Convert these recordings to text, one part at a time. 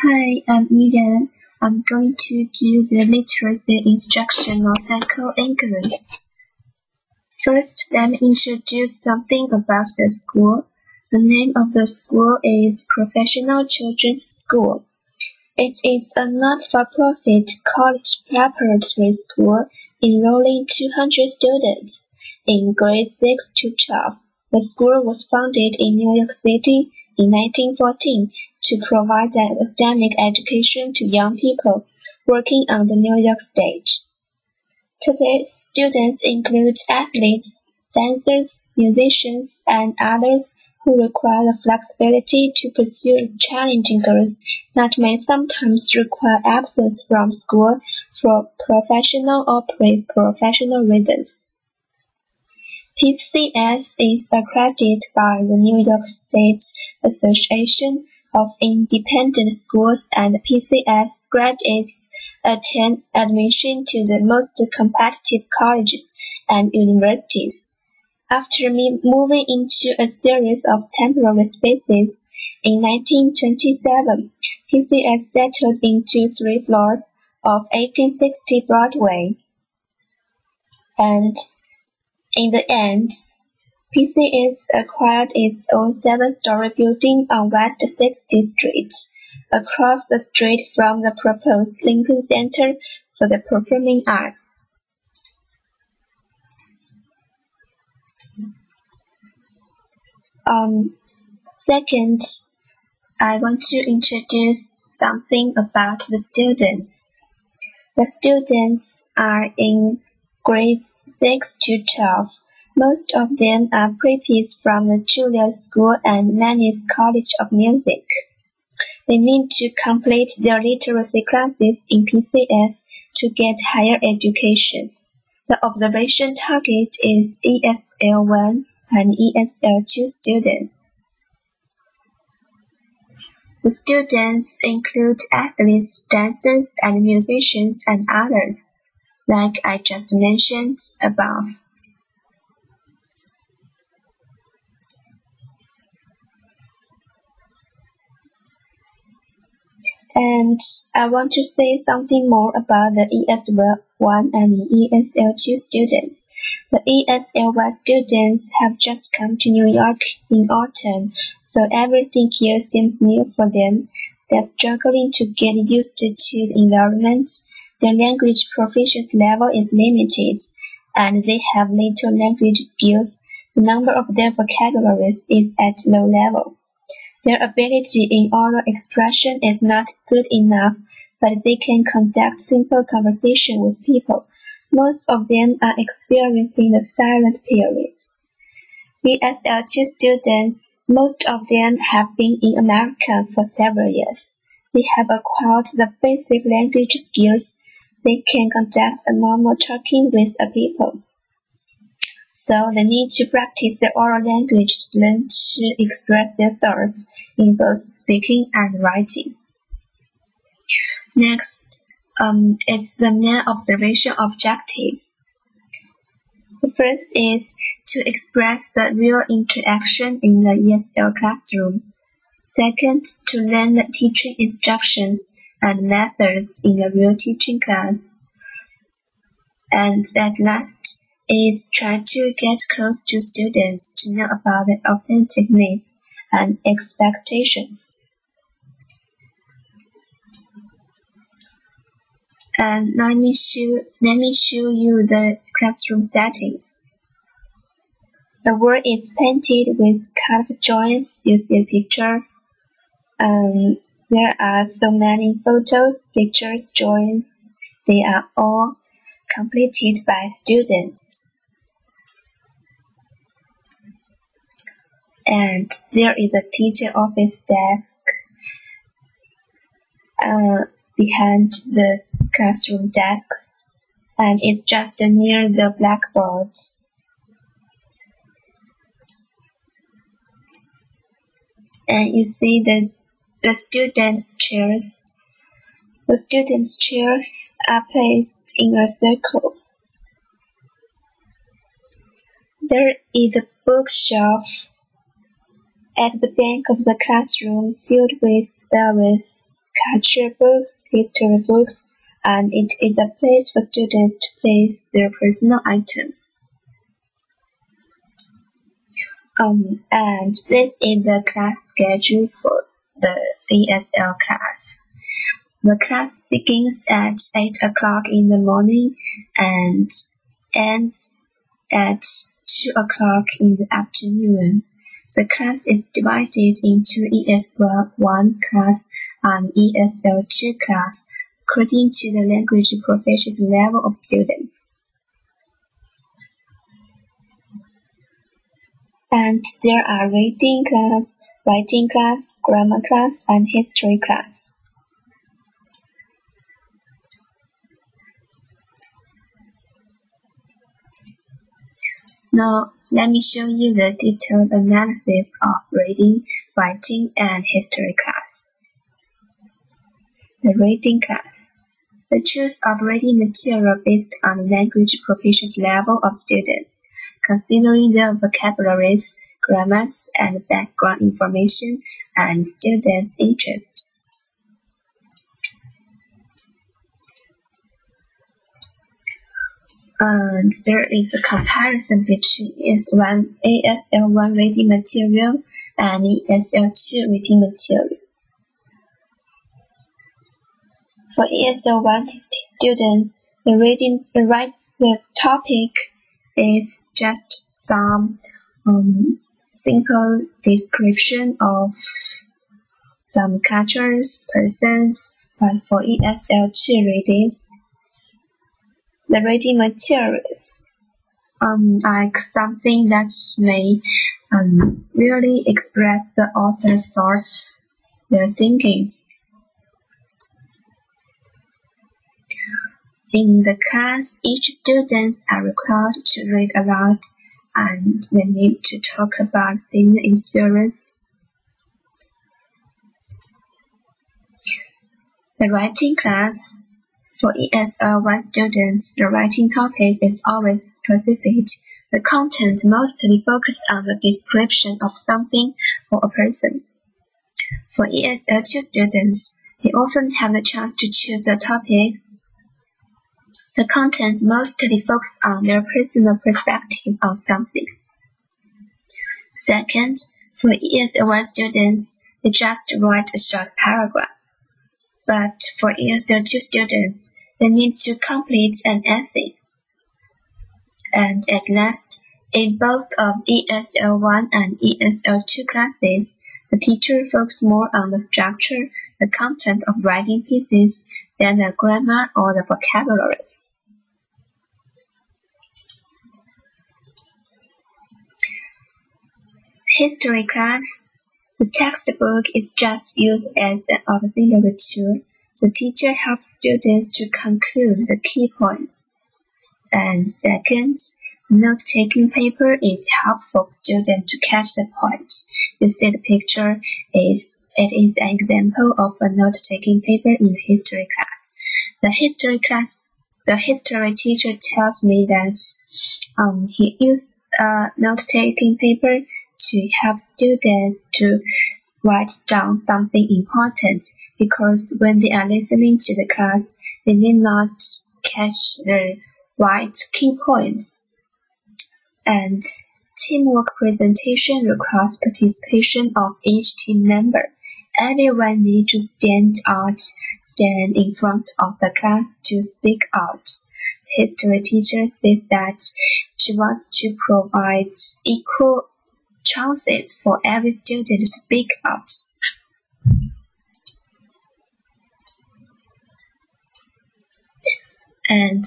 Hi, I'm Eden. I'm going to do the literacy instructional cycle inquiry. First, let me introduce something about the school. The name of the school is Professional Children's School. It is a not-for-profit college preparatory school enrolling 200 students in grades 6 to 12. The school was founded in New York City in 1914 to provide academic education to young people working on the New York stage. Today's students include athletes, dancers, musicians, and others who require the flexibility to pursue challenging goals that may sometimes require absence from school for professional or pre-professional reasons. PCS is accredited by the New York State Association of Independent Schools, and PCS graduates attain admission to the most competitive colleges and universities. After moving into a series of temporary spaces, in 1927, PCS settled into 3 floors of 1860 Broadway, and in the end, PCS acquired its own 7-story building on West 60th Street, across the street from the proposed Lincoln Center for the Performing Arts. Second, I want to introduce something about the students. The students are in grades 6 to 12. Most of them are pupils from the Juilliard School and Lannis College of Music. They need to complete their literacy classes in PCS to get higher education. The observation target is ESL1 and ESL2 students. The students include athletes, dancers, and musicians and others, like I just mentioned above. And I want to say something more about the ESL1 and ESL2 students. The ESL1 students have just come to New York in autumn, so everything here seems new for them. They're struggling to get used to the environment. Their language proficiency level is limited, and they have little language skills. The number of their vocabularies is at low level. Their ability in oral expression is not good enough, but they can conduct simple conversation with people. Most of them are experiencing the silent period. The SL2 students, most of them have been in America for several years. They have acquired the basic language skills. They can conduct a normal talking with a people. So they need to practice the oral language to learn to express their thoughts in both speaking and writing. Next, is the main observation objective. The first is to express the real interaction in the ESL classroom. Second, to learn the teaching instructions and methods in a real teaching class. And at last, is try to get close to students to know about their authentic needs and expectations. And let me show you the classroom settings. The wall is painted with color joints. You see a picture. There are so many photos, pictures, drawings. They are all completed by students. And there is a teacher office desk behind the classroom desks, and it's just near the blackboard. And you see the students' chairs. The students' chairs are placed in a circle. There is a bookshelf at the back of the classroom filled with various culture books, history books, and it is a place for students to place their personal items. And this is the class schedule for the ESL class. The class begins at 8 o'clock in the morning and ends at 2 o'clock in the afternoon. The class is divided into ESL 1 class and ESL 2 class according to the language proficiency level of students. And there are reading class, writing class, grammar class, and history class. Now, let me show you the detailed analysis of reading, writing, and history class. The reading class. The choice of reading material based on the language proficiency level of students, considering their vocabularies, grammars, and background information, and students' interest. And there is a comparison between ESL1 reading material and ESL2 reading material. For ESL1 students, the topic is just some simple description of some cultures, persons, but for ESL2 readings, the reading materials like something that may really express the author's source, their thinkings. In the class, each students are required to read aloud and they need to talk about similar experience. The writing class. For ESL1 students, the writing topic is always specific. The content mostly focuses on the description of something or a person. For ESL2 students, they often have the chance to choose a topic. The content mostly focuses on their personal perspective on something. Second, for ESL1 students, they just write a short paragraph. But for ESL2 students, they need to complete an essay. And at last, in both of ESL1 and ESL2 classes, the teacher focuses more on the structure, the content of writing pieces, than the grammar or the vocabularies. History class. The textbook is just used as an auxiliary tool. The teacher helps students to conclude the key points. And second, note-taking paper is helpful for students to catch the point. You see the picture, it is an example of a note-taking paper in the history class. The history teacher tells me that he used a note-taking paper to help students to write down something important, because when they are listening to the class, they may not catch the right key points. And teamwork presentation requires participation of each team member. Everyone needs to stand in front of the class to speak out. The history teacher says that she wants to provide equal chances for every student to speak out. And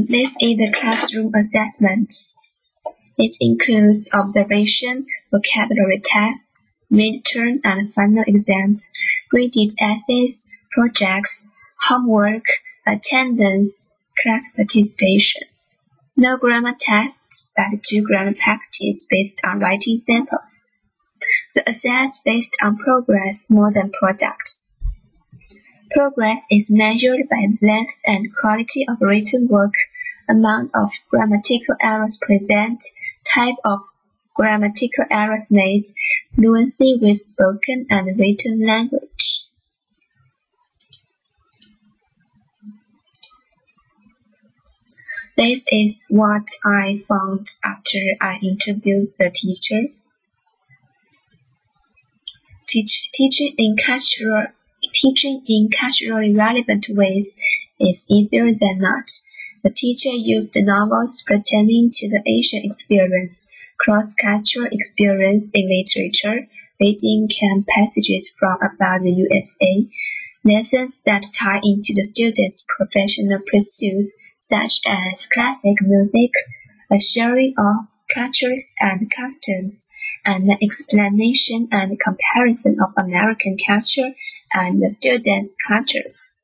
this is the classroom assessment. It includes observation, vocabulary tests, midterm and final exams, graded essays, projects, homework, attendance, class participation. No grammar tests, but 2 grammar practice based on writing samples. The assess based on progress more than product. Progress is measured by the length and quality of written work, amount of grammatical errors present, type of grammatical errors made, fluency with spoken and written language. This is what I found after I interviewed the teacher. Teaching in culturally relevant ways is easier than not. The teacher used novels pertaining to the Asian experience, cross-cultural experience in literature, reading camp passages from about the USA, lessons that tie into the students' professional pursuits such as classic music, a sharing of cultures and customs, and an explanation and comparison of American culture and the students' cultures.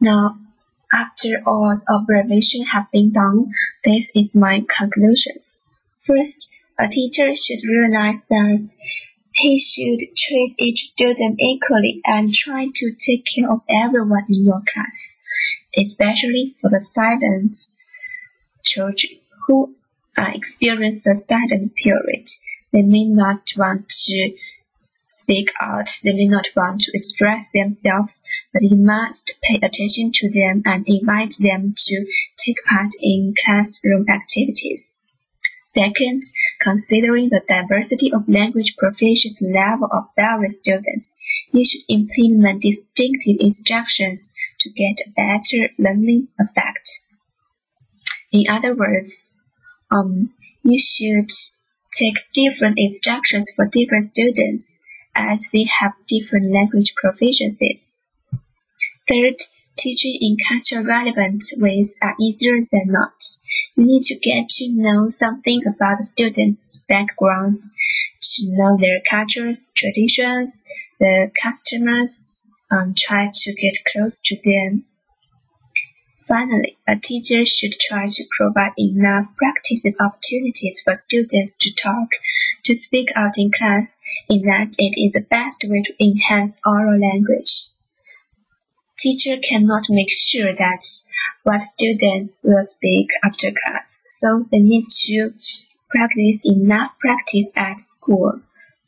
Now, after all the observations have been done, this is my conclusions. First, a teacher should realize that he should treat each student equally and try to take care of everyone in your class, especially for the silent children who experience a silent period. They may not want to speak out, they may not want to express themselves, but you must pay attention to them and invite them to take part in classroom activities. Second, considering the diversity of language proficiency level of various students, you should implement distinctive instructions to get a better learning effect. In other words, you should take different instructions for different students as they have different language proficiencies. Third, teaching in culture relevant ways are easier than not. You need to get to know something about the students' backgrounds, to know their cultures, traditions, the customers, and try to get close to them. Finally, a teacher should try to provide enough practice and opportunities for students to talk, to speak out in class, in that it is the best way to enhance oral language. Teacher cannot make sure that what students will speak after class, so they need to practice enough practice at school.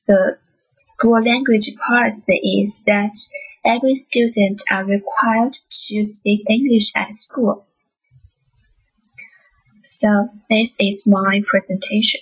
The school language policy is that every student are required to speak English at school. So this is my presentation.